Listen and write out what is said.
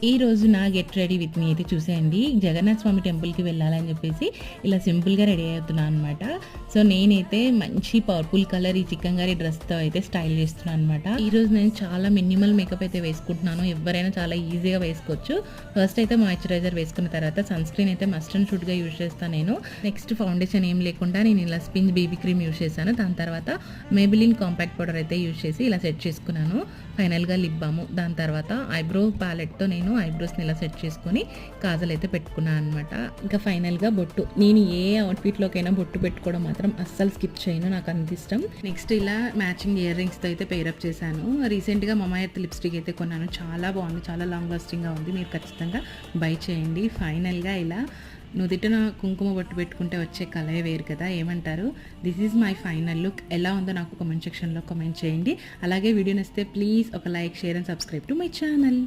ఈరోజు నా get ready with me అయితే చూసేయండి. జగన్నాథ స్వామి టెంపుల్కి వెళ్ళాలని చెప్పేసి ఇలా సింపుల్గా రెడీ అవుతున్నాను అనమాట. సో నేనైతే మంచి పర్పుల్ కలర్ ఈ చికెన్ కర్రీ డ్రెస్తో అయితే స్టైల్ చేస్తున్నాను అనమాట. ఈరోజు నేను చాలా మినిమల్ మేకప్ అయితే వేసుకుంటున్నాను. ఎవరైనా చాలా ఈజీగా వేసుకోవచ్చు. ఫస్ట్ అయితే మాయిశ్చరైజర్ వేసుకున్న తర్వాత సన్ స్క్రీన్ అయితే మస్ట్ అండ్ షుడ్గా యూజ్ చేస్తాను నేను. నెక్స్ట్ ఫౌండేషన్ ఏం లేకుండా నేను ఇలా స్పిన్ బేబీ క్రీమ్ యూజ్ చేశాను. దాని తర్వాత మేబిలిన్ కాంపాక్ట్ పౌడర్ అయితే యూజ్ చేసి ఇలా సెట్ చేసుకున్నాను. ఫైనల్గా లిప్ బాము, దాని తర్వాత ఐబ్రో ప్యాలెట్తో నేను ఐబ్రోస్ని ఇలా సెట్ చేసుకొని కాజల్ అయితే పెట్టుకున్నాను అనమాట. ఇంకా ఫైనల్గా బొట్టు, నేను ఏ అవుట్ఫిట్లోకైనా బొట్టు పెట్టుకోవడం మాత్రం అస్సలు స్కిప్ చేయను, నాకు అంత ఇష్టం. నెక్స్ట్ ఇలా మ్యాచింగ్ ఇయర్ రింగ్స్తో అయితే పేరప్ చేశాను. రీసెంట్గా మమా ఎర్త్ లిప్స్టిక్ అయితే కొన్నాను, చాలా బాగుంది, చాలా లాంగ్ లాస్టింగ్గా ఉంది. మీరు ఖచ్చితంగా బై చేయండి. ఫైనల్గా ఇలా నుదిటిన కుంకుమ బొట్టు పెట్టుకుంటే వచ్చే కలే వేరు కదా, ఏమంటారు? This is my final look. ఎలా ఉందో నాకు కామెంట్ సెక్షన్లో కామెంట్ చేయండి. అలాగే వీడియో నచ్చితే ప్లీజ్ ఒక like, share and subscribe to my channel.